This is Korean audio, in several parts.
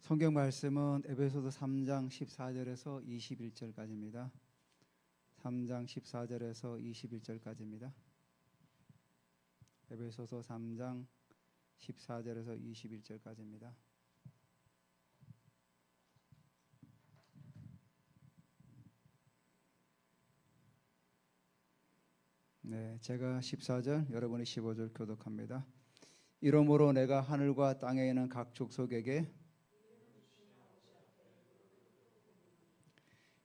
성경 말씀은 에베소서 3장 14절에서 21절까지입니다. 3장 14절에서 21절까지입니다. 에베소서 3장 14절에서 21절까지입니다. 네, 제가 14절, 여러분이 15절 교독합니다. 이러므로 내가 하늘과 땅에 있는 각 족속에게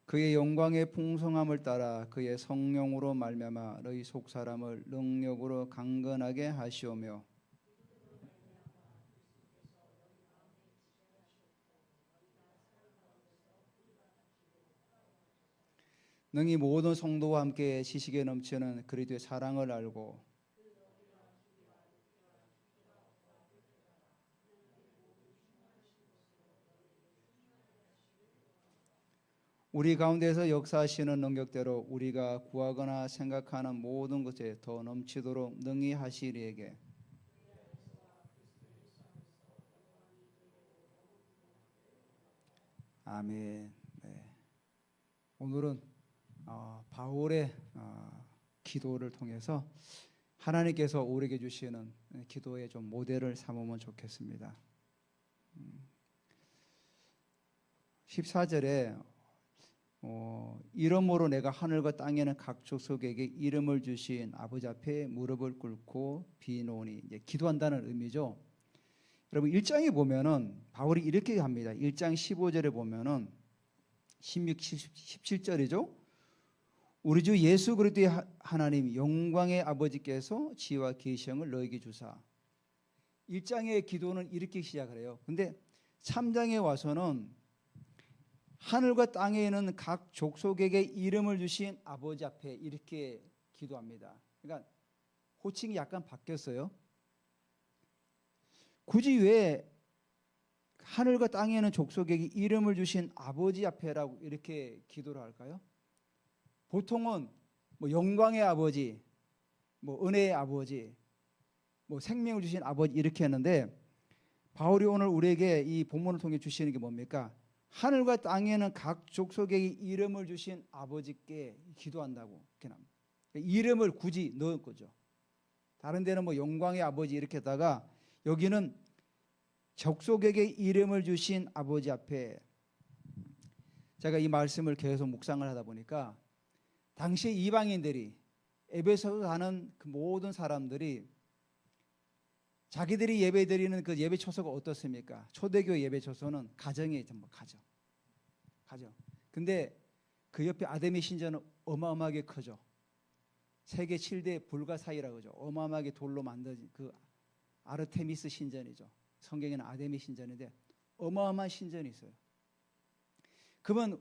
그의 영광의 풍성함을 따라 그의 성령으로 말미암아 너희 속사람을 능력으로 강건하게 하시오며 능히 모든 성도와 함께 지식에 넘치는 그리스도의 사랑을 알고 우리 가운데서 역사하시는 능력대로 우리가 구하거나 생각하는 모든 것에 더 넘치도록 능히 하시리에게 아멘. 네. 오늘은 바울의 기도를 통해서 하나님께서 우리에게 주시는 기도의 좀 모델을 삼으면 좋겠습니다. 14절에 이러므로 내가 하늘과 땅에는 각 족속에게 이름을 주신 아버지 앞에 무릎을 꿇고 비노니, 이제 기도한다는 의미죠. 여러분 1장에 보면은 바울이 이렇게 합니다. 1장 15절에 보면은 16, 17절이죠. 우리 주 예수 그리스도의 하나님 영광의 아버지께서 지혜와 계시형을 너에게 주사. 1장의 기도는 이렇게 시작을 해요. 근데 3장에 와서는 하늘과 땅에 있는 각 족속에게 이름을 주신 아버지 앞에 이렇게 기도합니다. 그러니까 호칭이 약간 바뀌었어요. 굳이 왜 하늘과 땅에 있는 족속에게 이름을 주신 아버지 앞에라고 이렇게 기도를 할까요? 보통은 뭐 영광의 아버지, 뭐 은혜의 아버지, 뭐 생명을 주신 아버지 이렇게 했는데 바울이 오늘 우리에게 이 본문을 통해 주시는 게 뭡니까? 하늘과 땅에는 각 족속에게 이름을 주신 아버지께 기도한다고 이렇게 합니다. 이름을 굳이 넣은 거죠. 다른 데는 뭐 영광의 아버지 이렇게 하다가 여기는 족속에게 이름을 주신 아버지 앞에 제가 이 말씀을 계속 묵상을 하다 보니까 당시 이방인들이 에베소에 사는 그 모든 사람들이 자기들이 예배드리는 그 예배 초소가 어떻습니까? 초대교 예배 초소는 가정에 전부 가정. 근데 그 옆에 아데미 신전은 어마어마하게 크죠. 세계 7대 불가사의라고 하죠. 어마어마하게 돌로 만든 그 아르테미스 신전이죠. 성경에는 아데미 신전인데 어마어마한 신전이 있어요. 그러면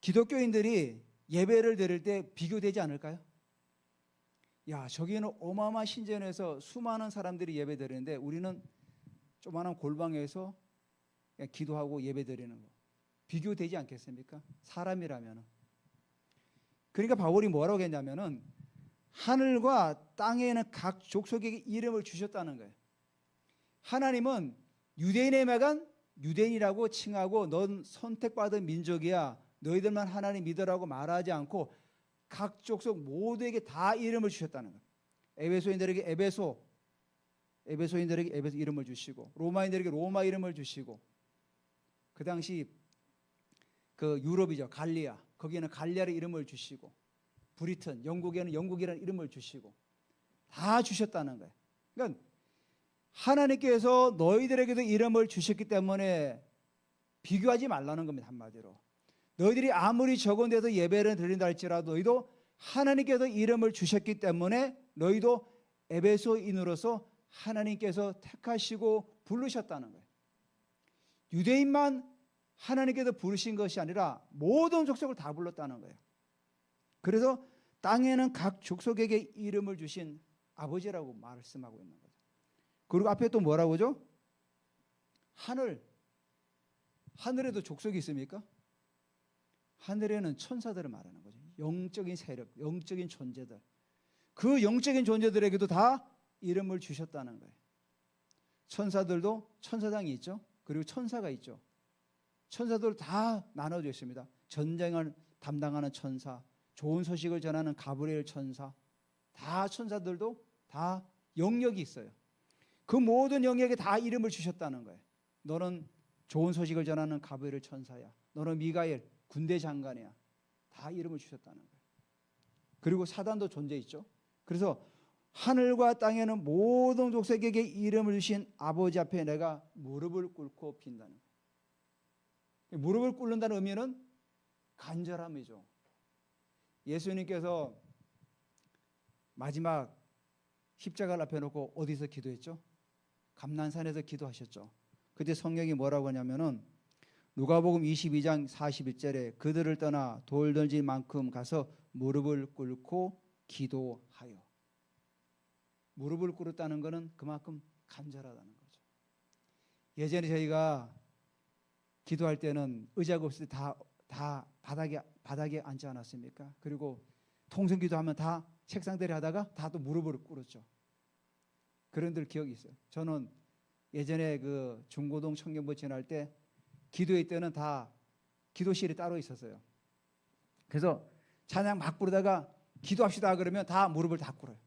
기독교인들이 예배를 드릴 때 비교되지 않을까요? 야, 저기는 어마어마한 신전에서 수많은 사람들이 예배 드리는데 우리는 조그마한 골방에서 그냥 기도하고 예배 드리는 거 비교되지 않겠습니까? 사람이라면. 그러니까 바울이 뭐라고 했냐면은 하늘과 땅에는 각 족속에게 이름을 주셨다는 거예요. 하나님은 유대인에게만 유대인이라고 칭하고 넌 선택받은 민족이야, 너희들만 하나님 믿으라고 말하지 않고 각 족속 모두에게 다 이름을 주셨다는 거예요. 에베소인들에게 에베소인들에게 에베소 이름을 주시고 로마인들에게 로마 이름을 주시고 그 당시 그 유럽이죠. 갈리아. 거기에는 갈리아의 이름을 주시고 브리튼, 영국에는 영국이라는 이름을 주시고 다 주셨다는 거예요. 그러니까 하나님께서 너희들에게도 이름을 주셨기 때문에 비교하지 말라는 겁니다. 한마디로. 너희들이 아무리 적은 데도 예배를 드린다 할지라도 너희도 하나님께서 이름을 주셨기 때문에 너희도 에베소인으로서 하나님께서 택하시고 부르셨다는 거예요. 유대인만 하나님께서 부르신 것이 아니라 모든 족속을 다 불렀다는 거예요. 그래서 땅에는 각 족속에게 이름을 주신 아버지라고 말씀하고 있는 거죠. 그리고 앞에 또 뭐라고 하죠? 하늘에도 족속이 있습니까? 하늘에는 천사들을 말하는 거죠. 영적인 세력, 영적인 존재들. 그 영적인 존재들에게도 다 이름을 주셨다는 거예요. 천사들도 천사장이 있죠. 그리고 천사가 있죠. 천사들 다 나눠져 있습니다. 전쟁을 담당하는 천사, 좋은 소식을 전하는 가브리엘 천사, 다 천사들도 다 영역이 있어요. 그 모든 영역에 다 이름을 주셨다는 거예요. 너는 좋은 소식을 전하는 가브리엘 천사야. 너는 미가엘 군대 장관이야. 다 이름을 주셨다는 거예요. 그리고 사단도 존재 있죠. 그래서 하늘과 땅에는 모든 족속에게 이름을 주신 아버지 앞에 내가 무릎을 꿇고 빈다는 거예요. 무릎을 꿇는다는 의미는 간절함이죠. 예수님께서 마지막 십자가를 앞에 놓고 어디서 기도했죠? 감난산에서 기도하셨죠. 그때 성경이 뭐라고 하냐면은 누가복음 22장 41절에 그들을 떠나 돌 던질 만큼 가서 무릎을 꿇고 기도하여. 무릎을 꿇었다는 것은 그만큼 간절하다는 거죠. 예전에 저희가 기도할 때는 의자가 없을 때 다 바닥에 앉지 않았습니까? 그리고 통성 기도하면 다 책상들이 하다가 다 또 무릎을 꿇었죠. 그런 들 기억이 있어요. 저는 예전에 그 중고동 청년부 지날 때 기도회 때는 다 기도실이 따로 있었어요. 그래서 찬양 막 부르다가 기도합시다 그러면 다 무릎을 다 꿇어요.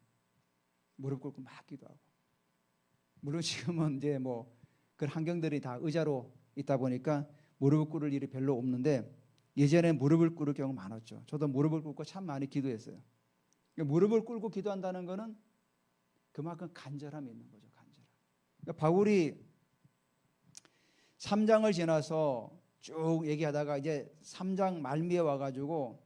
무릎 꿇고 막 기도하고. 물론 지금은 이제 뭐 그런 환경들이 다 의자로 있다 보니까 무릎을 꿇을 일이 별로 없는데 예전에 무릎을 꿇을 경우가 많았죠. 저도 무릎을 꿇고 참 많이 기도했어요. 무릎을 꿇고 기도한다는 것은 그만큼 간절함이 있는 거죠. 간절함. 그러니까 바울이 3장을 지나서 쭉 얘기하다가 이제 3장 말미에 와가지고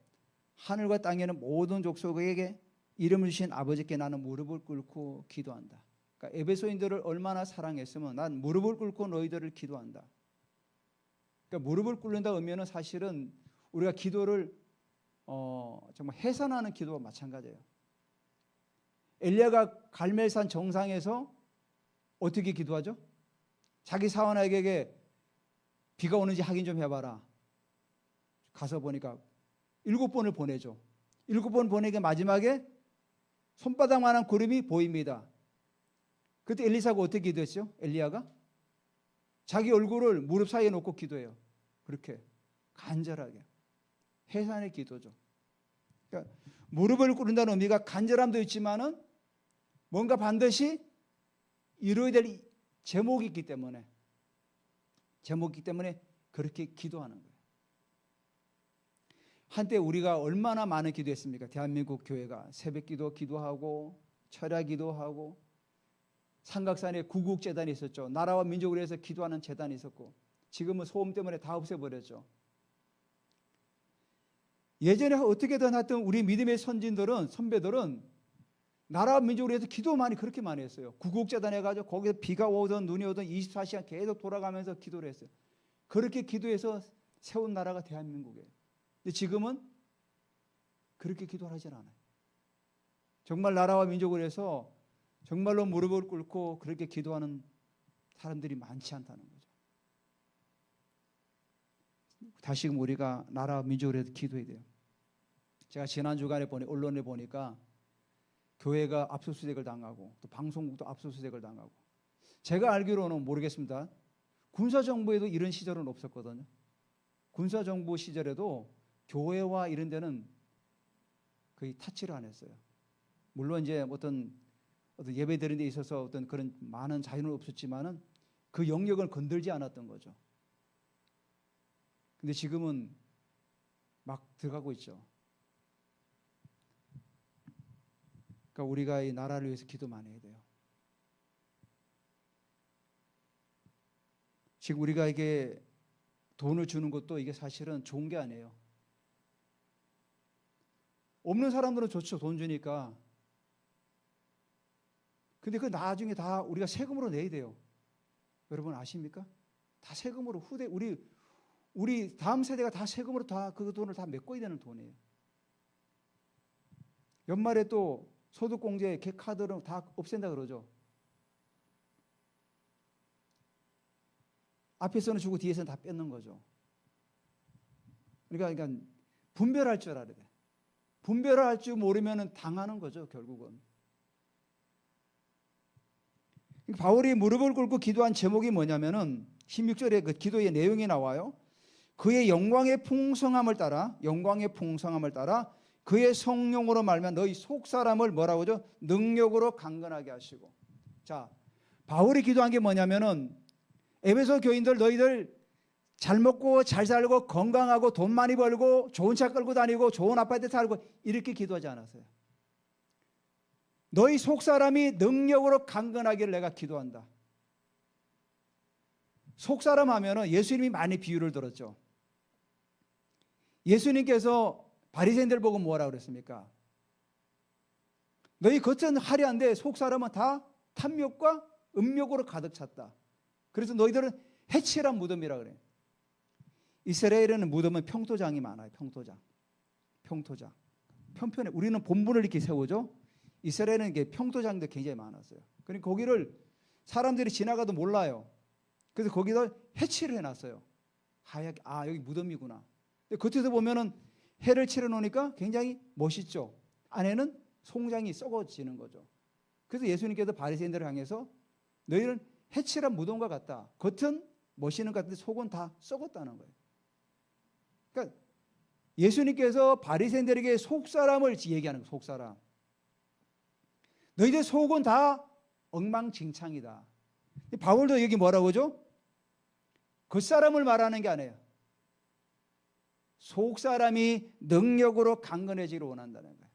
하늘과 땅에는 모든 족속에게 이름을 주신 아버지께 나는 무릎을 꿇고 기도한다. 그러니까 에베소인들을 얼마나 사랑했으면 난 무릎을 꿇고 너희들을 기도한다. 그러니까 무릎을 꿇는다 의미는 사실은 우리가 기도를 정말 해산하는 기도와 마찬가지예요. 엘리야가 갈멜산 정상에서 어떻게 기도하죠? 자기 사원에게 비가 오는지 확인 좀 해봐라. 가서 보니까 7번을 보내죠. 7번 보내게 마지막에 손바닥만한 구름이 보입니다. 그때 엘리사가 어떻게 기도했죠? 엘리야가 자기 얼굴을 무릎 사이에 놓고 기도해요. 그렇게 간절하게. 해산의 기도죠. 그러니까 무릎을 꿇는다는 의미가 간절함도 있지만은 뭔가 반드시 이루어야 될 제목이 있기 때문에 그렇게 기도하는 거예요. 한때 우리가 얼마나 많은 기도했습니까? 대한민국 교회가 새벽 기도하고 철야 기도하고 삼각산에 구국재단이 있었죠. 나라와 민족을 위해서 기도하는 재단이 있었고 지금은 소음 때문에 다 없애버렸죠. 예전에 어떻게든 하여튼 우리 믿음의 선배들은 나라와 민족을 위해서 기도 그렇게 많이 했어요. 구국재단 해가지고 거기서 비가 오든 눈이 오든 24시간 계속 돌아가면서 기도를 했어요. 그렇게 기도해서 세운 나라가 대한민국이에요. 근데 지금은 그렇게 기도를 하진 않아요. 정말 나라와 민족을 위해서 정말로 무릎을 꿇고 그렇게 기도하는 사람들이 많지 않다는 거죠. 다시금 우리가 나라와 민족을 위해서 기도해야 돼요. 제가 지난 주간에 언론에 보니까 교회가 압수수색을 당하고 또 방송국도 압수수색을 당하고 제가 알기로는 모르겠습니다. 군사정부에도 이런 시절은 없었거든요. 군사정부 시절에도 교회와 이런 데는 거의 타치를 안 했어요. 물론 이제 어떤 예배 드리는 데 있어서 어떤 그런 많은 자유는 없었지만은 그 영역을 건들지 않았던 거죠. 근데 지금은 막 들어가고 있죠. 그러니까 우리가 이 나라를 위해서 기도 많이 해야 돼요. 지금 우리가 이게 돈을 주는 것도 이게 사실은 좋은 게 아니에요. 없는 사람들은 좋죠. 돈 주니까. 근데 그 나중에 다 우리가 세금으로 내야 돼요. 여러분 아십니까? 다 세금으로 우리 다음 세대가 다 세금으로 다 그 돈을 다 메꿔야 되는 돈이에요. 연말에 또 소득공제 카드를 다 없앤다 그러죠. 앞에서는 주고 뒤에서는 다 뺏는 거죠. 그러니까 분별할 줄 알아야 돼. 분별을 할 줄 모르면 당하는 거죠, 결국은. 바울이 무릎을 꿇고 기도한 제목이 뭐냐면은 16절에 그 기도의 내용이 나와요. 그의 영광의 풍성함을 따라 그의 성령으로 말면 너희 속사람을 뭐라고 하죠? 능력으로 강건하게 하시고. 자, 바울이 기도한 게 뭐냐면은 에베소 교인들 너희들 잘 먹고 잘 살고 건강하고 돈 많이 벌고 좋은 차 끌고 다니고 좋은 아파트에 살고 이렇게 기도하지 않았어요. 너희 속사람이 능력으로 강건하기를 내가 기도한다. 속사람 하면은 예수님이 많이 비유를 들었죠. 예수님께서 바리새인들 보고 뭐라고 그랬습니까? 너희 겉은 화려한데 속사람은 다 탐욕과 음욕으로 가득 찼다. 그래서 너희들은 해칠한 무덤이라 그래요. 이스라엘에는 무덤은 평토장이 많아요. 평토장. 편편해. 우리는 본분을 이렇게 세우죠. 이스라엘은 이게 평토장도 굉장히 많았어요. 그러니까 거기를 사람들이 지나가도 몰라요. 그래서 거기다 해칠을 해놨어요. 하얗게, 아, 여기 무덤이구나. 근데 겉에서 보면은 해를 칠해 놓으니까 굉장히 멋있죠. 안에는 송장이 썩어지는 거죠. 그래서 예수님께서 바리새인들을 향해서 너희는 해칠한 무덤과 같다. 겉은 멋있는 것 같은데 속은 다 썩었다는 거예요. 그러니까 예수님께서 바리새인들에게 속사람을 얘기하는 거예요. 속사람. 너희들 속은 다 엉망진창이다. 바울도 여기 뭐라고 하죠? 겉사람을 말하는 게 아니에요. 속사람이 능력으로 강건해지기를 원한다는 거예요.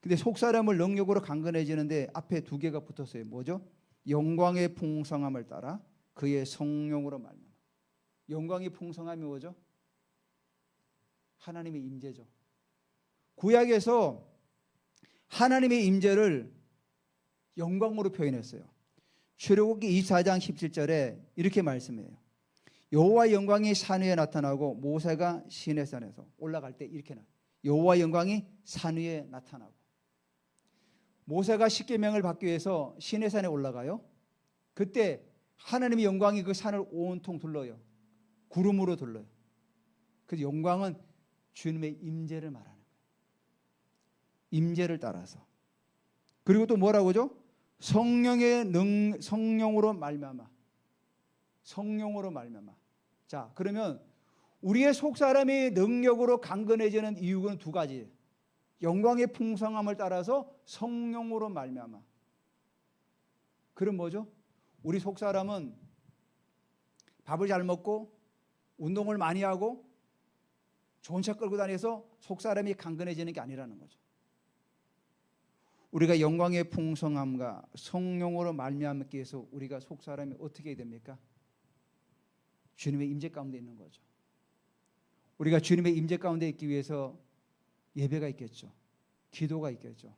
근데 속사람을 능력으로 강건해지는데 앞에 두 개가 붙었어요. 뭐죠? 영광의 풍성함을 따라 그의 성령으로 말미암아. 영광의 풍성함이 뭐죠? 하나님의 임재죠. 구약에서 하나님의 임재를 영광으로 표현했어요. 출애굽기 24장 17절에 이렇게 말씀해요. 여호와의 영광이 산 위에 나타나고 모세가 시내산에서 올라갈 때 이렇게 여호와의 영광이 산 위에 나타나고 모세가 십계명을 받기 위해서 시내산에 올라가요. 그때 하나님의 영광이 그 산을 온통 둘러요. 구름으로 둘러요. 그 영광은 주님의 임재를 말하는 거예요. 임재를 따라서. 그리고 또 뭐라고 하죠? 성령으로 말미암아. 성령으로 말미암아. 자, 그러면 우리의 속사람이 능력으로 강건해지는 이유는 두 가지예요. 영광의 풍성함을 따라서 성령으로 말미암아. 그럼 뭐죠? 우리 속사람은 밥을 잘 먹고 운동을 많이 하고 좋은 차 끌고 다녀서 속사람이 강건해지는 게 아니라는 거죠. 우리가 영광의 풍성함과 성령으로 말미암기 위해서 우리가 속사람이 어떻게 됩니까? 주님의 임재 가운데 있는 거죠. 우리가 주님의 임재 가운데 있기 위해서 예배가 있겠죠. 기도가 있겠죠.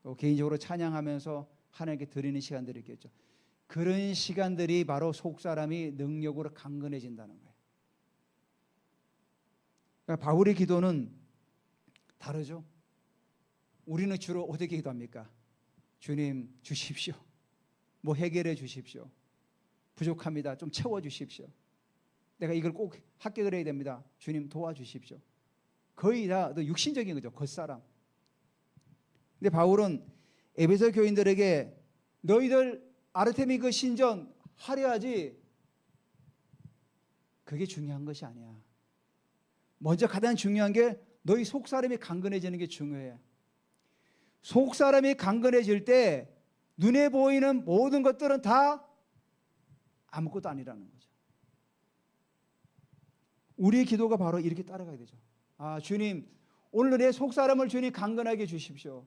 또 개인적으로 찬양하면서 하나님께 드리는 시간들이 있겠죠. 그런 시간들이 바로 속사람이 능력으로 강건해진다는 거예요. 그러니까 바울의 기도는 다르죠. 우리는 주로 어떻게 기도합니까? 주님 주십시오. 뭐 해결해 주십시오. 부족합니다. 좀 채워 주십시오. 내가 이걸 꼭 합격을 해야 됩니다. 주님 도와주십시오. 거의 다 육신적인 거죠. 겉사람. 근데 바울은 에베소 교인들에게 너희들 아르테미 그 신전 화려하지 그게 중요한 것이 아니야. 먼저 가장 중요한 게 너희 속사람이 강건해지는 게 중요해. 속사람이 강건해질 때 눈에 보이는 모든 것들은 다 아무것도 아니라는 거죠. 우리의 기도가 바로 이렇게 따라가야 되죠. 아, 주님, 오늘 내 속사람을 주님 강건하게 해주십시오.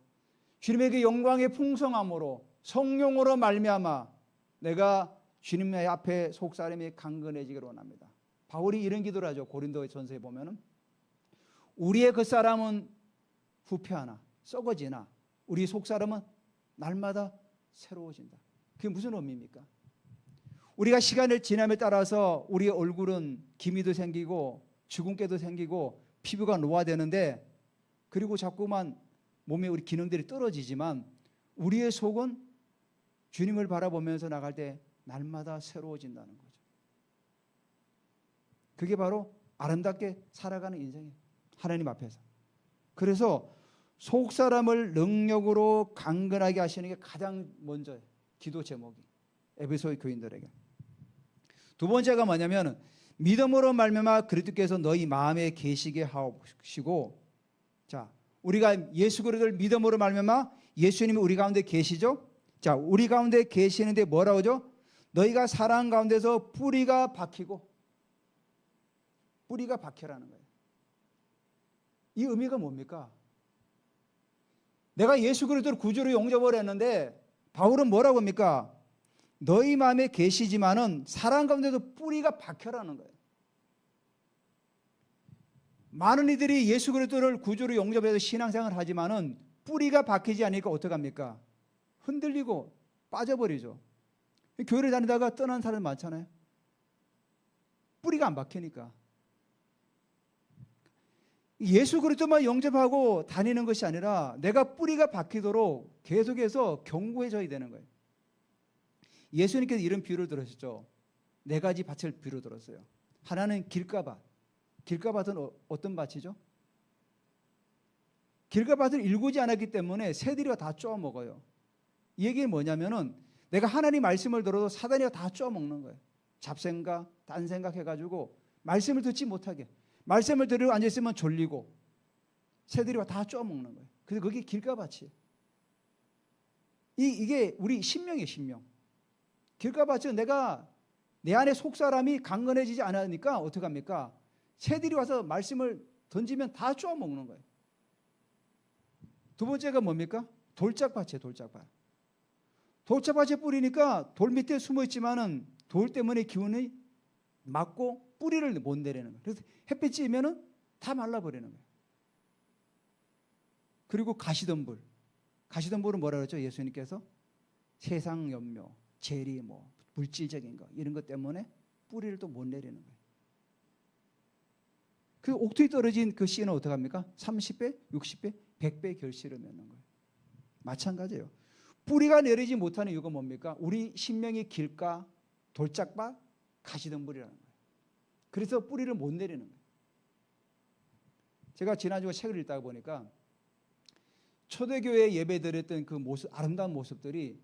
주님에게 영광의 풍성함으로 성령으로 말미암아 내가 주님의 앞에 속사람이 강건해지기를 원합니다. 바울이 이런 기도를 하죠. 고린도 전서에 보면은 우리의 겉사람은 후패하나 썩어지나 우리 속사람은 날마다 새로워진다. 그게 무슨 의미입니까? 우리가 시간을 지남에 따라서 우리의 얼굴은 기미도 생기고 주근깨도 생기고 피부가 노화되는데 그리고 자꾸만 몸에 우리 기능들이 떨어지지만 우리의 속은 주님을 바라보면서 나갈 때 날마다 새로워진다는 거죠. 그게 바로 아름답게 살아가는 인생이에요. 하나님 앞에서. 그래서 속사람을 능력으로 강건하게 하시는 게 가장 먼저예요. 기도 제목이. 에베소의 교인들에게. 두 번째가 뭐냐면 믿음으로 말미암아 그리스도께서 너희 마음에 계시게 하시고, 자, 우리가 예수 그리스도를 믿음으로 말미암아 예수님이 우리 가운데 계시죠? 자, 우리 가운데 계시는데 뭐라고 하죠? 너희가 사랑 가운데서 뿌리가 박히고, 뿌리가 박혀라는 거예요. 이 의미가 뭡니까? 내가 예수 그리스도를 구주로 영접을 했는데 바울은 뭐라고 합니까? 너희 마음에 계시지만은 사랑 가운데도 뿌리가 박혀라는 거예요. 많은 이들이 예수 그리스도를 구주로 영접해서 신앙생활을 하지만은 뿌리가 박히지 않으니까 어떡합니까? 흔들리고 빠져버리죠. 교회를 다니다가 떠난 사람 많잖아요. 뿌리가 안 박히니까. 예수 그리스도만 영접하고 다니는 것이 아니라 내가 뿌리가 박히도록 계속해서 경고해줘야 되는 거예요. 예수님께서 이런 비유를 들으셨죠. 네 가지 밭을 비유로 들었어요. 하나는 길가밭. 길가밭은 어떤 밭이죠? 길가밭을 일구지 않았기 때문에 새들이 다 쪼아먹어요. 이 얘기는 뭐냐면은 내가 하나님 말씀을 들어도 사단이 다 쪼아먹는 거예요. 잡생각, 딴 생각 해가지고 말씀을 듣지 못하게. 말씀을 들으러 앉아있으면 졸리고 새들이 다 쪼아먹는 거예요. 그래서 그게 길가밭이에요. 이게 우리 신명이에요, 신명. 길가밭은 내가 내 안에 속사람이 강건해지지 않으니까 어떡합니까? 새들이 와서 말씀을 던지면 다 쪼아먹는 거예요. 두 번째가 뭡니까? 돌짝밭이에요, 돌짝밭. 돌짝밭에 뿌리니까 돌 밑에 숨어 있지만은 돌 때문에 기운이 맞고 뿌리를 못 내리는 거예요. 그래서 햇빛 쬐면은 다 말라버리는 거예요. 그리고 가시덤불. 가시덤불은 뭐라 그랬죠? 예수님께서 세상 염려, 재리, 물질적인 거 이런 것 때문에 뿌리를 또 못 내리는 거예요. 그 옥토에 떨어진 그 씨는 어떡합니까? 30배, 60배, 100배 결실을 맺는 거예요. 마찬가지예요. 뿌리가 내리지 못하는 이유가 뭡니까? 우리 신명이 길가, 돌짝밭, 가시덤불이라는 거예요. 그래서 뿌리를 못 내리는 거예요. 제가 지난주에 책을 읽다가 보니까 초대교회 예배 드렸던 그 모습, 아름다운 모습들이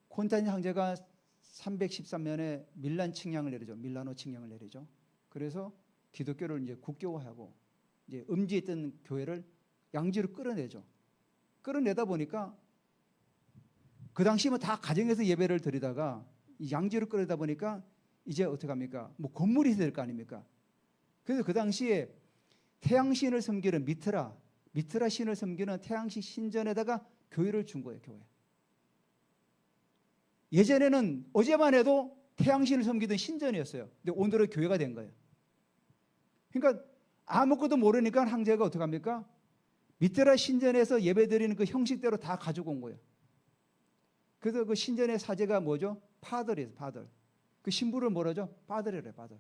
콘스탄틴 황제가 313년에 밀란 칙령을 내리죠. 밀라노 칙령을 내리죠. 그래서 기독교를 이제 국교화하고 이제 음지했던 교회를 양지로 끌어내죠. 끌어내다 보니까 그 당시면 다 가정에서 예배를 드리다가 양지로 끌어내다 보니까 이제 어떻게 합니까? 건물이 될 거 아닙니까? 그래서 그 당시에 태양신을 섬기는 미트라 신을 섬기는 태양신 신전에다가 교회를 준 거예요, 교회. 예전에는 어제만 해도 태양신을 섬기던 신전이었어요. 근데 오늘은 교회가 된 거예요. 그러니까 아무것도 모르니까 황제가 어떻게 합니까? 미트라 신전에서 예배드리는 그 형식대로 다 가지고 온 거예요. 그래서 그 신전의 사제가 뭐죠? 파들이에요, 파들. 그 신부를 뭐라죠? 파들이래요, 파들.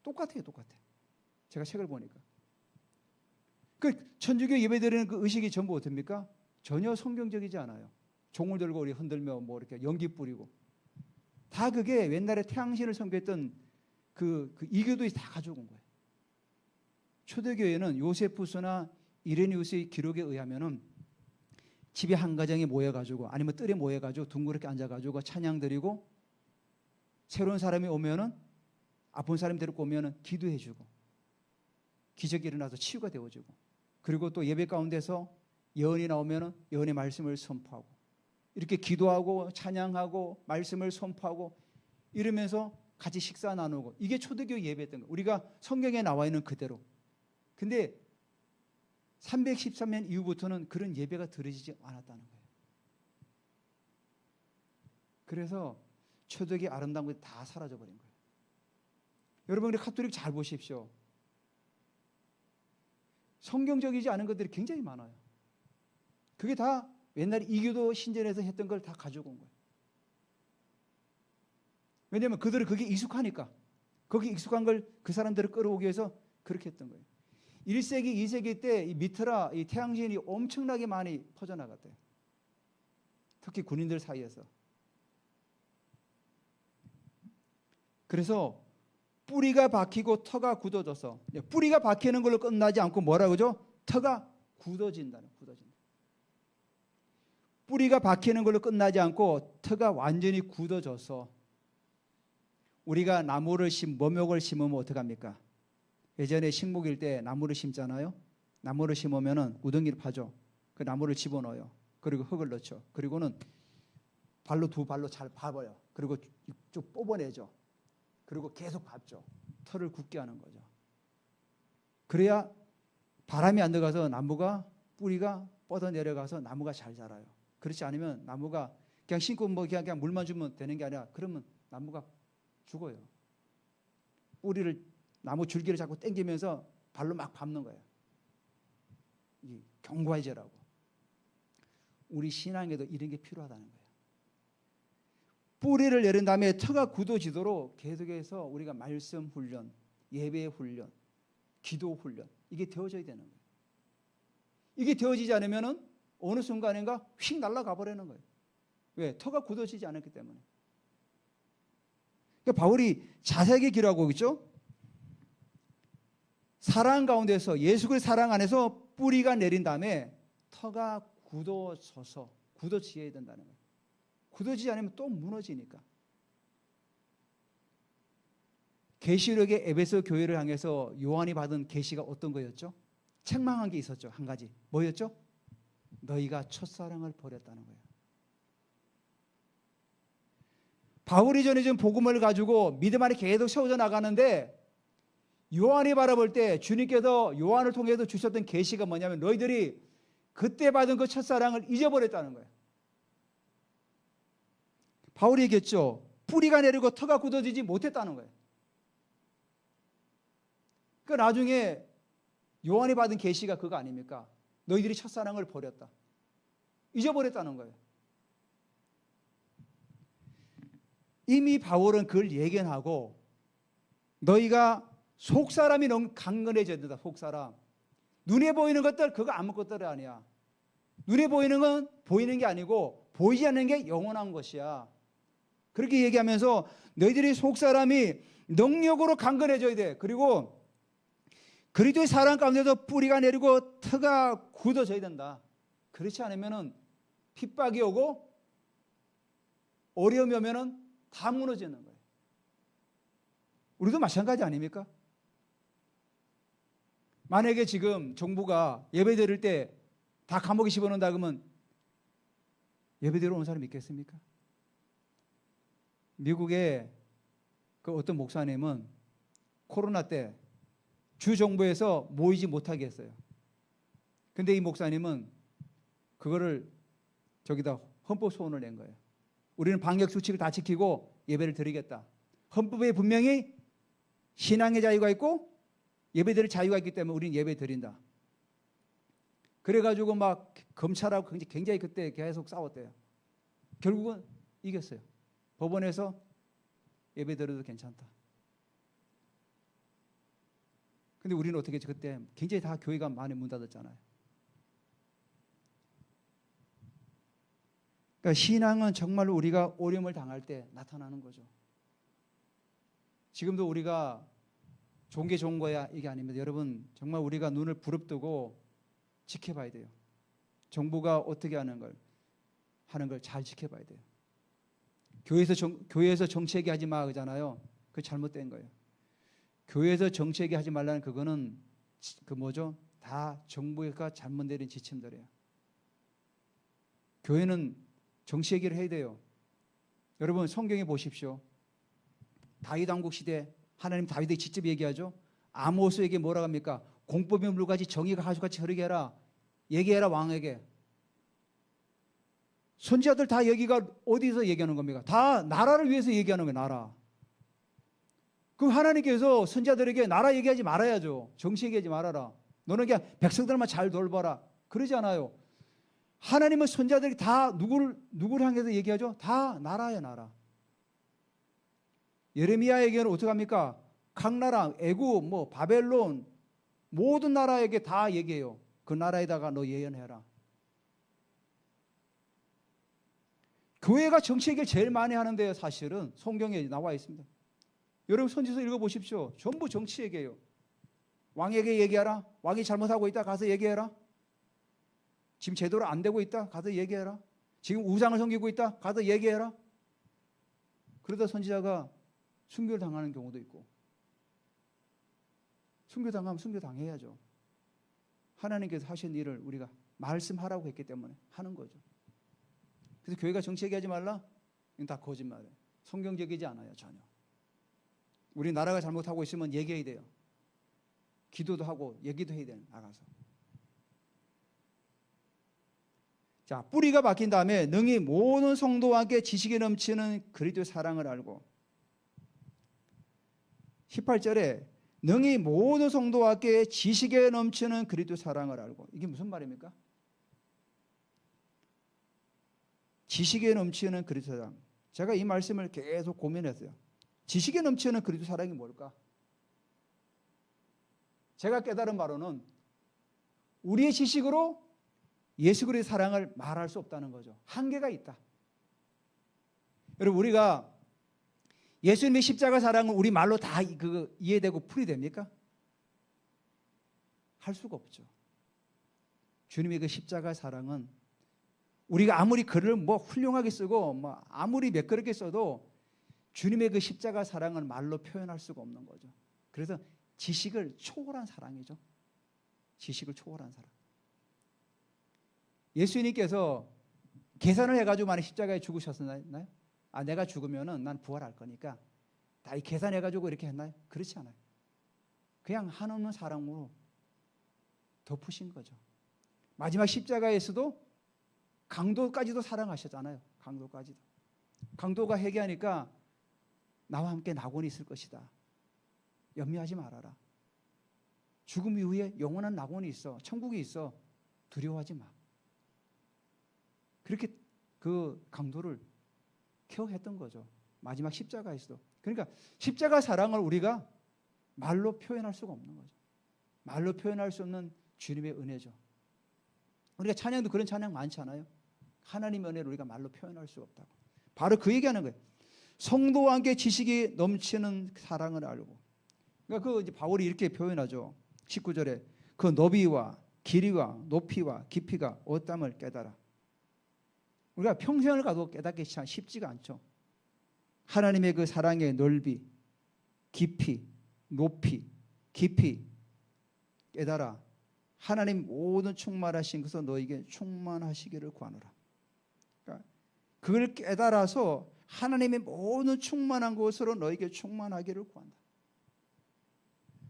똑같아요, 똑같아. 제가 책을 보니까. 그 천주교 예배드리는 그 의식이 전부 어떻습니까? 전혀 성경적이지 않아요. 종을 들고 우리 흔들며 이렇게 연기 뿌리고. 다 그게 옛날에 태양신을 섬겼던 그 이교도들이 다 가지고 온 거예요. 초대교회는 요세푸스나 이레니우스의 기록에 의하면은 집에 한 가정에 모여가지고 아니면 뜰에 모여가지고 둥그렇게 앉아가지고 찬양 드리고 새로운 사람이 오면은 아픈 사람 데리고 오면은 기도해주고 기적이 일어나서 치유가 되어지고 그리고 또 예배 가운데서 예언이 나오면은 예언의 말씀을 선포하고 이렇게 기도하고 찬양하고 말씀을 선포하고 이러면서 같이 식사 나누고 이게 초대교회 예배였던 거예요. 우리가 성경에 나와 있는 그대로. 근데 313년 이후부터는 그런 예배가 드려지지 않았다는 거예요. 그래서 초대교회 아름다운 것이 다 사라져버린 거예요. 여러분, 우리 카톨릭 잘 보십시오. 성경적이지 않은 것들이 굉장히 많아요. 그게 다 옛날에 이교도 신전에서 했던 걸 다 가지고 온 거예요. 왜냐하면 그들은 그게 익숙하니까. 거기 익숙한 걸 그 사람들을 끌어오기 위해서 그렇게 했던 거예요. 1세기, 2세기 때 이 미트라, 이 태양신이 엄청나게 많이 퍼져나갔대요. 특히 군인들 사이에서. 그래서 뿌리가 박히고 터가 굳어져서 뿌리가 박히는 걸로 끝나지 않고 뭐라고 그러죠? 터가 굳어진다는 굳어진다. 뿌리가 박히는 걸로 끝나지 않고 터가 완전히 굳어져서 우리가 나무를 모목을 심으면 어떡합니까? 예전에 식목일 때 나무를 심잖아요. 나무를 심으면은 우덩이를 파죠. 그 나무를 집어넣어요. 그리고 흙을 넣죠. 그리고는 두 발로 잘 밟아요. 그리고 쭉 뽑아내죠. 그리고 계속 밟죠. 털을 굳게 하는 거죠. 그래야 바람이 안 들어가서 나무가 뿌리가 뻗어 내려가서 나무가 잘 자라요. 그렇지 않으면 나무가 그냥 심고 뭐 그냥 물만 주면 되는 게 아니라 그러면 나무가 죽어요. 뿌리를 나무 줄기를 자꾸 당기면서 발로 막 밟는 거예요. 이 경과의제라고. 우리 신앙에도 이런 게 필요하다는 거예요. 뿌리를 내린 다음에 터가 굳어지도록 계속해서 우리가 말씀 훈련, 예배 훈련, 기도 훈련 이게 되어져야 되는 거예요. 이게 되어지지 않으면은 어느 순간인가 휙 날아가 버리는 거예요. 왜? 터가 굳어지지 않았기 때문에. 그러니까 바울이 자세하게 기록하고 있죠. 사랑 가운데서 예수 그리스도의 사랑 안에서 뿌리가 내린 다음에 터가 굳어져서 굳어지어야 된다는 거예요. 굳어지지 않으면 또 무너지니까. 계시록의 에베소 교회를 향해서 요한이 받은 계시가 어떤 거였죠? 책망한 게 있었죠. 한 가지. 뭐였죠? 너희가 첫사랑을 버렸다는 거예요. 바울이 전해준 복음을 가지고 믿음 안에 계속 세워져 나가는데 요한이 바라볼 때 주님께서 요한을 통해서 주셨던 계시가 뭐냐면 너희들이 그때 받은 그 첫사랑을 잊어버렸다는 거예요. 바울이 얘기했죠. 뿌리가 내리고 터가 굳어지지 못했다는 거예요. 그 나중에 요한이 받은 계시가 그거 아닙니까? 너희들이 첫사랑을 버렸다. 잊어버렸다는 거예요. 이미 바울은 그걸 예견하고 너희가 속사람이 너무 강건해져야 된다. 속사람. 눈에 보이는 것들 그거 아무것도 아니야. 눈에 보이는 건 보이는 게 아니고 보이지 않는 게 영원한 것이야. 그렇게 얘기하면서 너희들이 속사람이 능력으로 강건해져야 돼. 그리고 그리스도의 사랑 가운데서 뿌리가 내리고 터가 굳어져야 된다. 그렇지 않으면 핍박이 오고 어려움이 오면 다 무너지는 거예요. 우리도 마찬가지 아닙니까? 만약에 지금 정부가 예배 드릴 때 다 감옥에 집어넣는다 그러면 예배 드리러 온 사람이 있겠습니까? 미국의 그 어떤 목사님은 코로나 때 주 정부에서 모이지 못하게 했어요. 근데 이 목사님은 그거를 저기다 헌법 소원을 낸 거예요. 우리는 방역 수칙을 다 지키고 예배를 드리겠다. 헌법에 분명히 신앙의 자유가 있고 예배 드릴 자유가 있기 때문에 우리는 예배 드린다. 그래가지고 막 검찰하고 굉장히 그때 계속 싸웠대요. 결국은 이겼어요. 법원에서 예배 드려도 괜찮다. 근데 우리는 어떻게 했죠? 그때 굉장히 다 교회가 많이 문 닫았잖아요. 그러니까 신앙은 정말로 우리가 어려움을 당할 때 나타나는 거죠. 지금도 우리가 좋은 게 좋은 거야 이게 아닙니다. 여러분 정말 우리가 눈을 부릅뜨고 지켜봐야 돼요. 정부가 어떻게 하는 걸 잘 지켜봐야 돼요. 교회에서 정치 얘기하지 마 그러잖아요. 그게 잘못된 거예요. 교회에서 정치 얘기하지 말라는 그거는 그 뭐죠? 다 정부가 잘못 내린 지침들이에요. 교회는 정치 얘기를 해야 돼요. 여러분 성경에 보십시오. 다윗 왕국 시대 하나님 다윗에게 직접 얘기하죠. 아모스에게 뭐라고 합니까? 공법이 물같이 정의가 하수같이 흐르게 해라. 얘기해라 왕에게. 선지자들 다 여기가 어디서 얘기하는 겁니까? 다 나라를 위해서 얘기하는 거예요. 나라. 그럼 하나님께서 선지자들에게 나라 얘기하지 말아야죠. 정치 얘기하지 말아라. 너는 그냥 백성들만 잘 돌봐라. 그러지 않아요. 하나님은 선지자들이 다 누구를 향해서 얘기하죠? 다 나라예요. 나라. 예레미야에게는 어떻게 합니까? 각 나라, 애굽, 뭐 바벨론 모든 나라에게 다 얘기해요. 그 나라에다가 너 예언해라. 교회가 정치 얘기를 제일 많이 하는데요. 사실은 성경에 나와 있습니다. 여러분 선지서 읽어보십시오. 전부 정치 얘기예요. 왕에게 얘기하라. 왕이 잘못하고 있다. 가서 얘기해라. 지금 제대로 안 되고 있다. 가서 얘기해라. 지금 우상을 섬기고 있다. 가서 얘기해라. 그러다 선지자가 순교를 당하는 경우도 있고. 순교당하면 순교당해야죠. 하나님께서 하신 일을 우리가 말씀하라고 했기 때문에 하는 거죠. 그래서 교회가 정치 얘기하지 말라? 이건 다 거짓말이에요. 성경적이지 않아요, 전혀. 우리 나라가 잘못하고 있으면 얘기해야 돼요. 기도도 하고 얘기도 해야 돼요, 나가서. 자, 뿌리가 박힌 다음에 능히 모든 성도와 함께 지식에 넘치는 그리스도의 사랑을 알고, 18절에 능히 모든 성도와 함께 지식에 넘치는 그리스도의 사랑을 알고, 이게 무슨 말입니까? 지식에 넘치는 그리스도 사랑. 제가 이 말씀을 계속 고민했어요. 지식에 넘치는 그리스도 사랑이 뭘까? 제가 깨달은 바로는 우리의 지식으로 예수 그리스도의 사랑을 말할 수 없다는 거죠. 한계가 있다. 여러분, 우리가 예수님의 십자가 사랑을 우리 말로 다 이해되고 풀이됩니까? 할 수가 없죠. 주님의 그 십자가 사랑은 우리가 아무리 글을 뭐 훌륭하게 쓰고 뭐 아무리 매끄럽게 써도 주님의 그 십자가 사랑을 말로 표현할 수가 없는 거죠. 그래서 지식을 초월한 사랑이죠. 지식을 초월한 사랑. 예수님께서 계산을 해가지고 만약 십자가에 죽으셨나요? 아, 내가 죽으면은 난 부활할 거니까 다 이 계산해가지고 이렇게 했나요? 그렇지 않아요. 그냥 한없는 사랑으로 덮으신 거죠. 마지막 십자가에서도 강도까지도 사랑하셨잖아요. 강도까지도. 강도가 회개하니까 나와 함께 낙원이 있을 것이다. 염려하지 말아라. 죽음 이후에 영원한 낙원이 있어. 천국이 있어. 두려워하지 마. 그렇게 그 강도를 케어했던 거죠. 마지막 십자가에서도. 그러니까 십자가 사랑을 우리가 말로 표현할 수가 없는 거죠. 말로 표현할 수 없는 주님의 은혜죠. 우리가 찬양도 그런 찬양 많잖아요. 하나님의 은혜를 우리가 말로 표현할 수 없다고. 바로 그 얘기하는 거예요. 성도와 함께 지식이 넘치는 사랑을 알고. 그러니까 그 이제 바울이 이렇게 표현하죠. 19절에 그 너비와 길이와 높이와 깊이가 어떠함을 깨달아. 우리가 평생을 가도 깨닫기 참 쉽지가 않죠. 하나님의 그 사랑의 넓이, 깊이, 높이, 깊이 깨달아. 하나님 모든 충만하신 것을 너에게 충만하시기를 구하노라. 그러니까 그걸 깨달아서 하나님의 모든 충만한 것으로 너에게 충만하기를 구한다.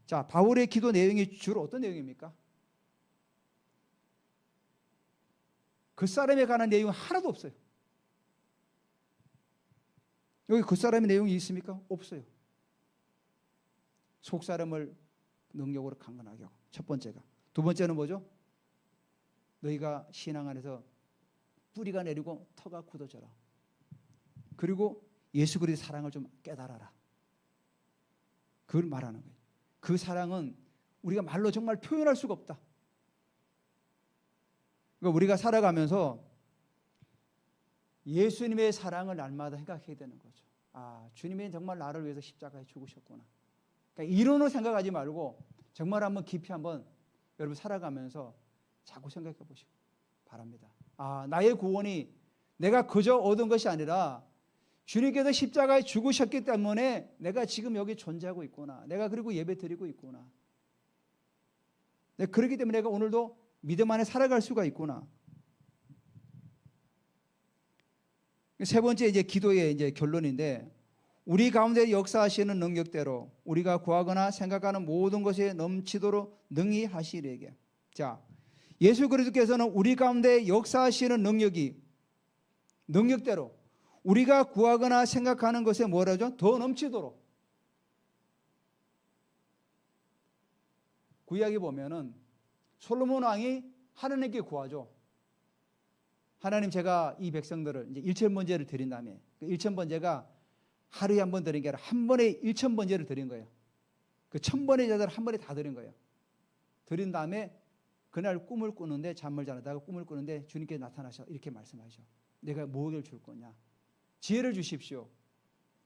자, 바울의 기도 내용이 주로 어떤 내용입니까? 그 사람에 관한 내용은 하나도 없어요. 여기 그 사람의 내용이 있습니까? 없어요. 속 사람을 능력으로 강건하게 하고. 첫 번째가. 두 번째는 뭐죠? 너희가 신앙 안에서 뿌리가 내리고 터가 굳어져라. 그리고 예수 그리스도의 사랑을 좀 깨달아라. 그걸 말하는 거예요. 그 사랑은 우리가 말로 정말 표현할 수가 없다. 그러니까 우리가 살아가면서 예수님의 사랑을 날마다 생각해야 되는 거죠. 아, 주님이 정말 나를 위해서 십자가에 죽으셨구나. 그러니까 이론을 생각하지 말고 정말 한번 깊이 한번 여러분 살아가면서 자꾸 생각해 보시기 바랍니다. 아, 나의 구원이 내가 그저 얻은 것이 아니라 주님께서 십자가에 죽으셨기 때문에 내가 지금 여기 존재하고 있구나. 내가 그리고 예배 드리고 있구나. 그렇기 때문에 내가 오늘도 믿음 안에 살아갈 수가 있구나. 세 번째 이제 기도의 이제 결론인데, 우리 가운데 역사하시는 능력대로 우리가 구하거나 생각하는 모든 것에 넘치도록 능히 하시리에게. 자, 예수 그리스도께서는 우리 가운데 역사하시는 능력대로 우리가 구하거나 생각하는 것에 뭐라죠? 더 넘치도록. 구약에 보면은 솔로몬 왕이 하나님께 구하죠. 하나님, 제가 이 백성들을 이제 1,000번제를 드린 다음에 그 1,000번제가 하루에 한 번 드린 게 아니라 한 번에 1,000번제를 드린 거예요. 그 1,000번의 제사를 한 번에 다 드린 거예요. 드린 다음에 그날 꿈을 꾸는데, 잠을 자다가 꿈을 꾸는데 주님께 나타나셔 이렇게 말씀하셔. 내가 무엇을 줄 거냐? 지혜를 주십시오.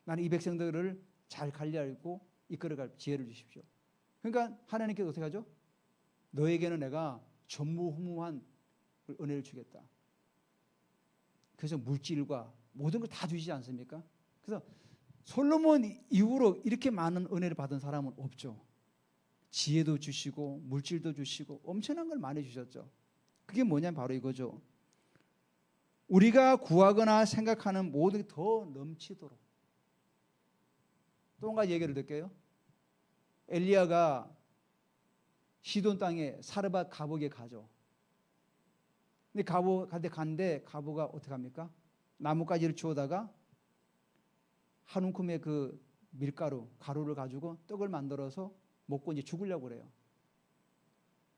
나는 이 백성들을 잘 관리하고 이끌어갈 지혜를 주십시오. 그러니까 하나님께서 어떻게 하죠? 너에게는 내가 전무후무한 은혜를 주겠다. 그래서 물질과 모든 걸 다 주시지 않습니까? 그래서 솔로몬 이후로 이렇게 많은 은혜를 받은 사람은 없죠. 지혜도 주시고 물질도 주시고 엄청난 걸 많이 주셨죠. 그게 뭐냐면 바로 이거죠. 우리가 구하거나 생각하는 모든 게 더 넘치도록. 또 한 가지 얘기를 드릴게요. 엘리야가 시돈 땅에 사르밧 가복에 가죠. 근데 간데 가보가 어떻게 합니까? 나뭇가지를 주워다가 한 움큼의 그 가루를 가지고 떡을 만들어서 먹고 이제 죽으려고 그래요.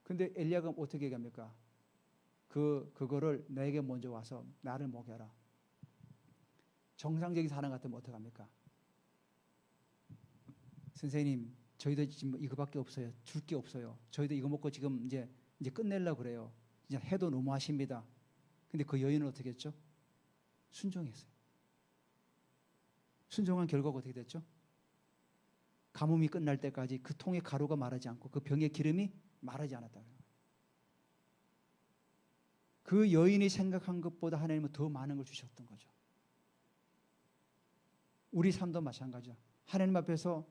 근데 엘리야가 어떻게 얘기합니까? 그거를 내게 먼저 와서 나를 먹여라. 정상적인 사람 같으면 어떻게 합니까? 선생님, 저희도 지금 이거밖에 없어요. 줄 게 없어요. 저희도 이거 먹고 지금 이제 끝내려고 그래요. 이제 해도 너무하십니다. 근데 그 여인은 어떻게 했죠? 순종했어요. 순종한 결과가 어떻게 됐죠? 가뭄이 끝날 때까지 그 통의 가루가 마르지 않고 그 병의 기름이 마르지 않았다. 그 여인이 생각한 것보다 하나님은 더 많은 걸 주셨던 거죠. 우리 삶도 마찬가지죠. 하나님 앞에서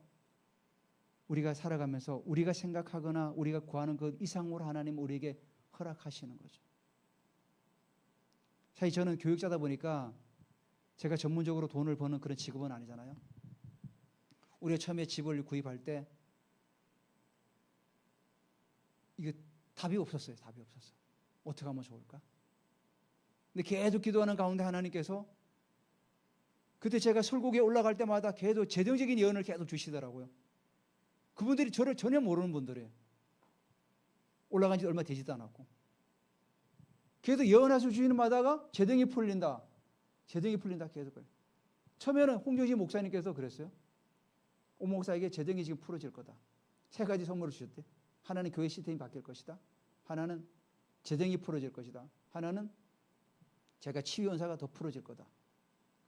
우리가 살아가면서 우리가 생각하거나 우리가 구하는 것 이상으로 하나님 우리에게 허락하시는 거죠. 사실 저는 교육자다 보니까 제가 전문적으로 돈을 버는 그런 직업은 아니잖아요. 우리가 처음에 집을 구입할 때 이게 답이 없었어요. 답이 없었어. 어떻게 하면 좋을까? 근데 계속 기도하는 가운데 하나님께서 그때 제가 설국에 올라갈 때마다 계속 재정적인 예언을 계속 주시더라고요. 그분들이 저를 전혀 모르는 분들이에요. 올라간 지 얼마 되지도 않았고. 계속 예언하셔 주시는 마다가 재정이 풀린다. 재정이 풀린다 계속 그래요. 처음에는 홍정신 목사님께서 그랬어요. 오 목사에게 재정이 지금 풀어질 거다. 세 가지 선물을 주셨대. 하나는 교회 시스템이 바뀔 것이다. 하나는 재정이 풀어질 것이다. 하나는 제가 치유연사가 더 풀어질 거다.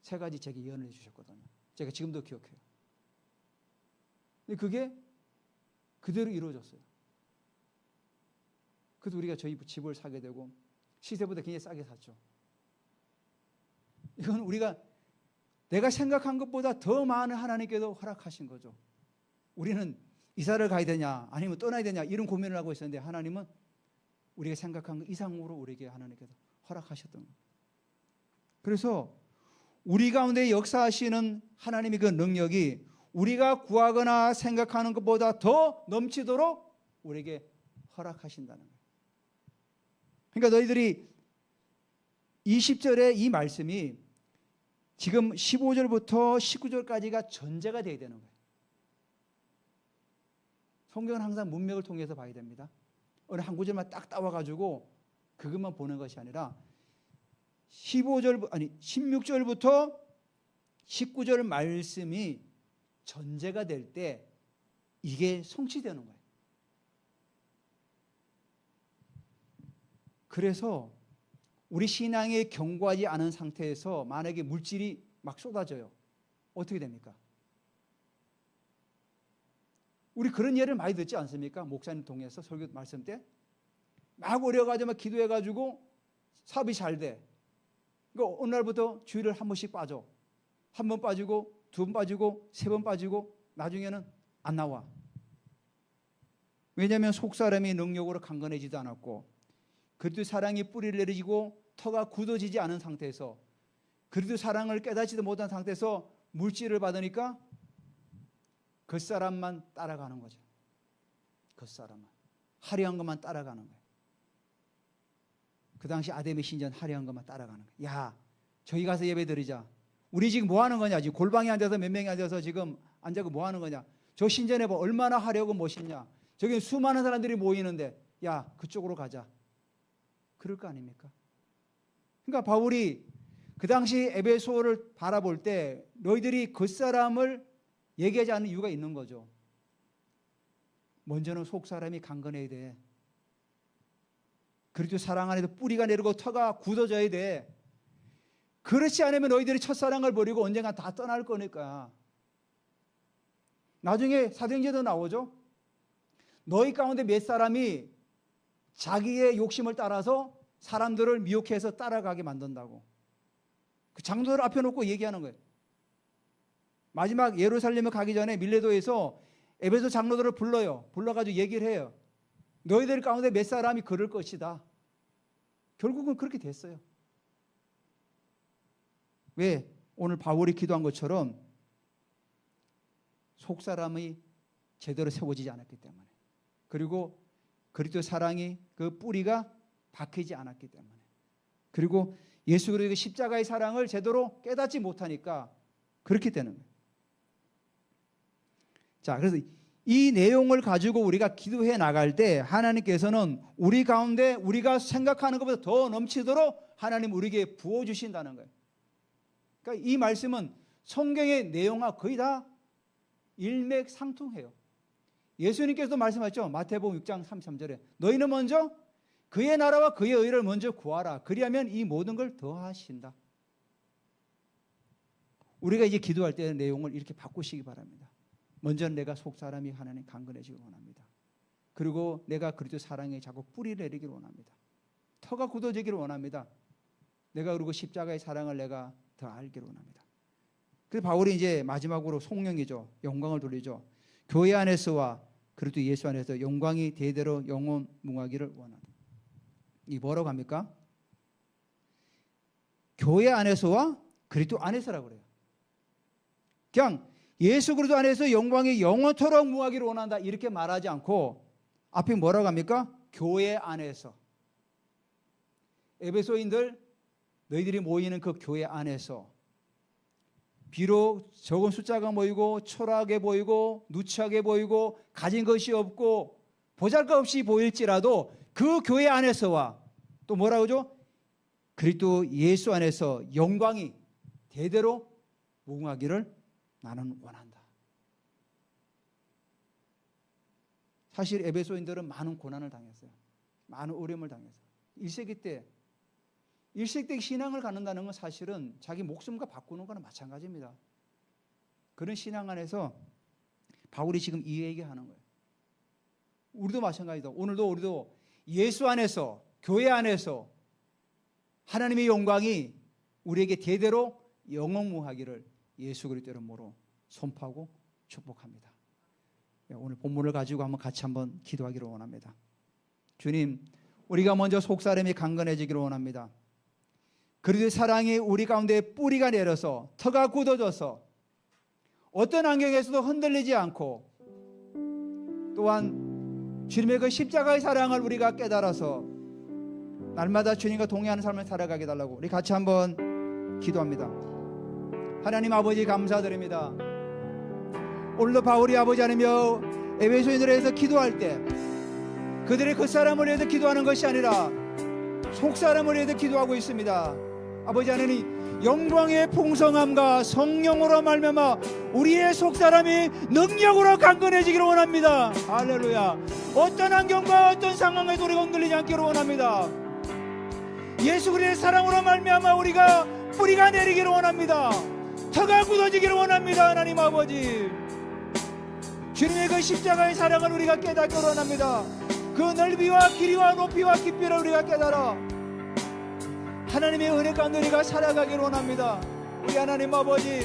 세 가지 제게 예언을 해주셨거든요. 제가 지금도 기억해요. 근데 그게 그대로 이루어졌어요. 그래서 우리가 저희 집을 사게 되고 시세보다 굉장히 싸게 샀죠. 이건 내가 생각한 것보다 더 많은 하나님께서 허락하신 거죠. 우리는 이사를 가야 되냐 아니면 떠나야 되냐 이런 고민을 하고 있었는데 하나님은 우리가 생각한 것 이상으로 우리에게 하나님께서 허락하셨던 거예요. 그래서 우리 가운데 역사하시는 하나님의 그 능력이 우리가 구하거나 생각하는 것보다 더 넘치도록 우리에게 허락하신다는 거예요. 그러니까 너희들이 20절의 이 말씀이 지금 15절부터 19절까지가 전제가 되어야 되는 거예요. 성경은 항상 문맥을 통해서 봐야 됩니다. 어느 한 구절만 딱 따와가지고 그것만 보는 것이 아니라 16절부터 19절 말씀이 전제가 될 때 이게 성취되는 거예요. 그래서 우리 신앙에 견고하지 않은 상태에서 만약에 물질이 막 쏟아져요. 어떻게 됩니까? 우리 그런 예를 많이 듣지 않습니까? 목사님 통해서 설교 말씀 때 막 어려가지고 막 기도해가지고 사업이 잘 돼. 그러니까 어느 날부터 주일을 한 번씩 빠져. 한 번 빠지고 두 번 빠지고 세 번 빠지고 나중에는 안 나와. 왜냐하면 속사람이 능력으로 강건해지도 않았고 그리도 사랑이 뿌리를 내리고 터가 굳어지지 않은 상태에서 그리도 사랑을 깨닫지도 못한 상태에서 물질을 받으니까 그 사람만 따라가는 거죠. 그 사람만. 화려한 것만 따라가는 거예요. 그 당시 아담의 신전 화려한 것만 따라가는 거예요. 야, 저기 가서 예배 드리자. 우리 지금 뭐 하는 거냐? 지금 골방에 앉아서 몇 명이 앉아서 지금 앉아서 뭐 하는 거냐? 저 신전에 봐. 얼마나 화려하고 멋있냐? 저기 수많은 사람들이 모이는데 야, 그쪽으로 가자. 그럴 거 아닙니까? 그러니까 바울이 그 당시 에베소를 바라볼 때 너희들이 그 사람을 얘기하지 않는 이유가 있는 거죠. 먼저는 속 사람이 강건해야 돼. 그리고 사랑 안에도 뿌리가 내리고 터가 굳어져야 돼. 그렇지 않으면 너희들이 첫사랑을 버리고 언젠가 다 떠날 거니까. 나중에 사도행전도 나오죠. 너희 가운데 몇 사람이 자기의 욕심을 따라서 사람들을 미혹해서 따라가게 만든다고. 그 장도를 앞에 놓고 얘기하는 거예요. 마지막 예루살렘에 가기 전에 밀레도에서 에베소 장로들을 불러요. 불러가지고 얘기를 해요. 너희들 가운데 몇 사람이 그럴 것이다. 결국은 그렇게 됐어요. 왜? 오늘 바울이 기도한 것처럼 속사람이 제대로 세워지지 않았기 때문에, 그리고 그리스도 사랑이 그 뿌리가 박히지 않았기 때문에, 그리고 예수 그리스도의 십자가의 사랑을 제대로 깨닫지 못하니까 그렇게 되는 거예요. 자, 그래서 이 내용을 가지고 우리가 기도해 나갈 때 하나님께서는 우리 가운데 우리가 생각하는 것보다 더 넘치도록 하나님 우리에게 부어주신다는 거예요. 그러니까 이 말씀은 성경의 내용과 거의 다 일맥상통해요. 예수님께서도 말씀하셨죠. 마태복음 6장 33절에 너희는 먼저 그의 나라와 그의 의를 먼저 구하라. 그리하면 이 모든 걸 더하신다. 우리가 이제 기도할 때 내용을 이렇게 바꾸시기 바랍니다. 먼저 내가 속사람이 하나님 강건해지길 원합니다. 그리고 내가 그리스도 사랑에 자꾸 뿌리를 내리기를 원합니다. 터가 굳어지기를 원합니다. 내가 그리고 십자가의 사랑을 내가 더 알기를 원합니다. 그래서 바울이 이제 마지막으로 송영이죠. 영광을 돌리죠. 교회 안에서와 그리스도 예수 안에서 영광이 대대로 영원무하기를 원합니다. 이 뭐라고 합니까? 교회 안에서와 그리스도 안에서라고 그래요. 그냥 예수 그리스도 안에서 영광이 영원토록 무하기를 원한다 이렇게 말하지 않고 앞에 뭐라고 합니까? 교회 안에서. 에베소인들 너희들이 모이는 그 교회 안에서 비록 적은 숫자가 모이고 초라하게 보이고 누추하게 보이고 가진 것이 없고 보잘것없이 보일지라도 그 교회 안에서와 또 뭐라고 하죠? 그리스도 예수 안에서 영광이 대대로 무궁하기를 나는 원한다. 사실 에베소인들은 많은 고난을 당했어요. 많은 어려움을 당했어요. 1세기 때 신앙을 갖는다는 건 사실은 자기 목숨과 바꾸는 거나 마찬가지입니다. 그런 신앙 안에서 바울이 지금 이 얘기하는 거예요. 우리도 마찬가지다. 오늘도 우리도 예수 안에서 교회 안에서 하나님의 영광이 우리에게 대대로 영원무하기를 예수 그리스도 이름으로 선포하고 축복합니다. 오늘 본문을 가지고 같이 한번 기도하기를 원합니다. 주님, 우리가 먼저 속사람이 강건해지기를 원합니다. 그리스도의 사랑이 우리 가운데 뿌리가 내려서 터가 굳어져서 어떤 환경에서도 흔들리지 않고 또한 주님의 그 십자가의 사랑을 우리가 깨달아서 날마다 주님과 동행하는 삶을 살아가게 달라고 우리 같이 한번 기도합니다. 하나님 아버지 감사드립니다. 오늘도 바울이 아버지 하나며 에베소인들에 대해서 기도할 때 그들의 그 사람을 위해서 기도하는 것이 아니라 속사람을 위해서 기도하고 있습니다. 아버지 하나님, 영광의 풍성함과 성령으로 말미암아 우리의 속사람이 능력으로 강건해지기를 원합니다. 할렐루야. 어떤 환경과 어떤 상황에도 우리가 흔들리지 않기를 원합니다. 예수 그리스도의 사랑으로 말미암아 우리가 뿌리가 내리기를 원합니다. 터가 굳어지기를 원합니다. 하나님 아버지, 주님의 그 십자가의 사랑을 우리가 깨닫기를 원합니다. 그 넓이와 길이와 높이와 깊이를 우리가 깨달아 하나님의 은혜 가운데 우리가 살아가기를 원합니다. 우리 하나님 아버지,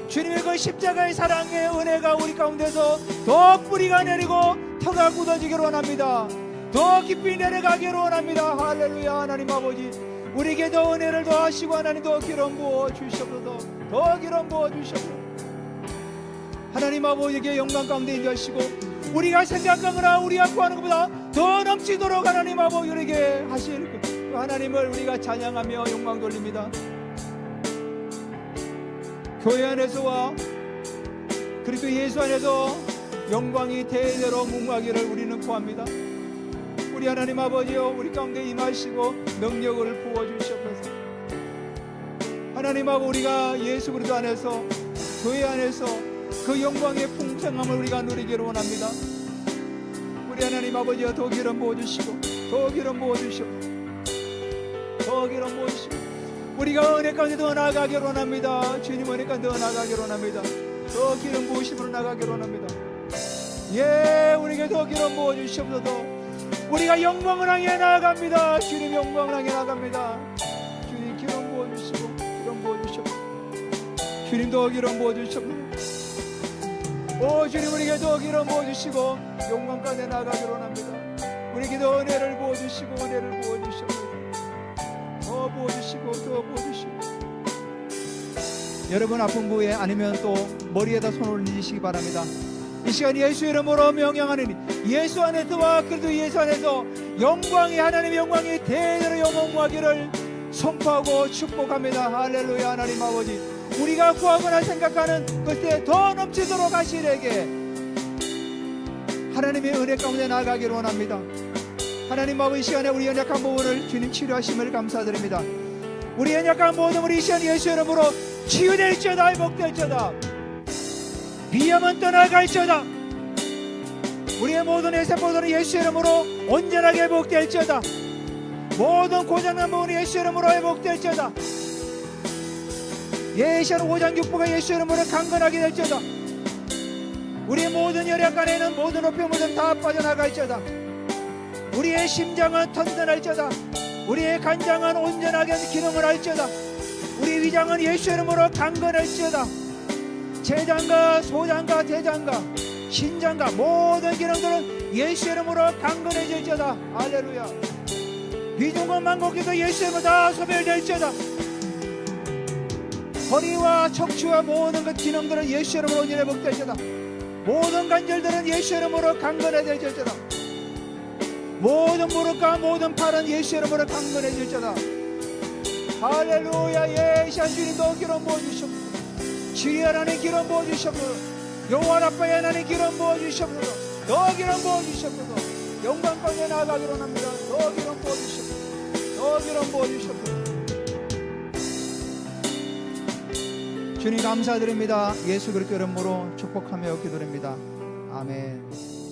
주님의 그 십자가의 사랑의 은혜가 우리 가운데서 더 뿌리가 내리고 터가 굳어지기를 원합니다. 더 깊이 내려가기를 원합니다. 할렐루야. 하나님 아버지, 우리에게 더 은혜를 더하시고 하나님 더 기름 부어 주시옵소서. 더 기름 부어 주시옵소서. 하나님 아버지에게 영광 가운데 인도하시고 우리가 생각하거나 우리가 구하는 것보다 더 넘치도록 하나님 아버지 우리에게 하실 그 하나님을 우리가 찬양하며 영광 돌립니다. 교회 안에서와 그리스도 예수 안에서 영광이 대대로 무궁하기를 우리는 구합니다. 우리 하나님 아버지여, 우리 가운데 임하시고 능력을 부어주시옵소서. 하나님 아버지, 우리가 예수 그리스도 안에서 교회 안에서 그 영광의 풍성함을 우리가 누리기를 원합니다. 우리 하나님 아버지여, 더 기름 부어주시고 더 기름 부어주시고 더 기름 부어주시고 우리가 은혜 가운데 더 나아가기를 원합니다. 주님 은혜 가운데 더 나아가기를 원합니다. 더 기름 부으심으로 나아가기를 원합니다. 예, 우리에게 더 기름 부어주시옵소서. 우리가 영광을 향해 나아갑니다. 주님 영광을 향해 나아갑니다. 주님 기름 부어주시고 기름 부어주시옵소서. 주님 더 기름 부어주시옵소서. 오 주님, 우리 기도 기름 부어주시고 영광 가운데 나아가기를 원합니다. 우리 기도 은혜를 부어주시고 은혜를 부어주시옵소서. 더 부어주시고 더 부어주시고. 여러분 아픈 부위에 아니면 또 머리에다 손을 올리시기 바랍니다. 이 시간 예수 이름으로 명령하느니 예수 안에서와 그리스도 예수 안에서 영광이, 하나님의 영광이 대대로 영원하기를 선포하고 축복합니다. 할렐루야. 하나님 아버지, 우리가 구하거나 생각하는 것에 더 넘치도록 하시려게 하나님의 은혜 가운데 나아가기를 원합니다. 하나님 아버지, 이 시간에 우리 연약한 부분을 주님 치료하심을 감사드립니다. 우리 연약한 모든 우리 이 시간 예수 이름으로 치유될지어다, 회복될지어다, 비염은 떠나갈지어다, 우리의 모든 뇌세포들은 예수 이름으로 온전하게 회복될지어다, 모든 고장난 부분이 예수 이름으로 회복될지어다, 예시한 오장육부가 예수 이름으로 강건하게 될지어다, 우리의 모든 혈액 안에 있는 모든 우표물들 다 빠져나갈지어다, 우리의 심장은 튼튼할지어다, 우리의 간장은 온전하게 기능을 할지어다, 우리 위장은 예수 이름으로 강건할지어다, 제장과 소장과 대장과 신장과 모든 기능들은 예수 이름으로 강건해질지어다. 할렐루야. 위중과 만곡기도 예수 이름으로 다 소멸될지어다. 허리와 척추와 모든 그 기능들은 예수 이름으로 온전히 회복될지어다. 모든 관절들은 예수 이름으로 강건해질지어다. 모든 무릎과 모든 팔은 예수 이름으로 강건해질지어다. 할렐루야. 예시한 주님도 기름 부어주시옵소서. 주의 하나님 기름 부어주시옵소서. 영원 아빠의 하나님 기름 부어주시옵소서. 더 기름 부어주시옵소서. 영광 가운데 나아가기로 합니다. 더 기름 부어주시옵소서. 더 기름 부어주시옵소서. 주님 감사드립니다. 예수 그리스도 이름으로 축복하며 기도드립니다. 아멘.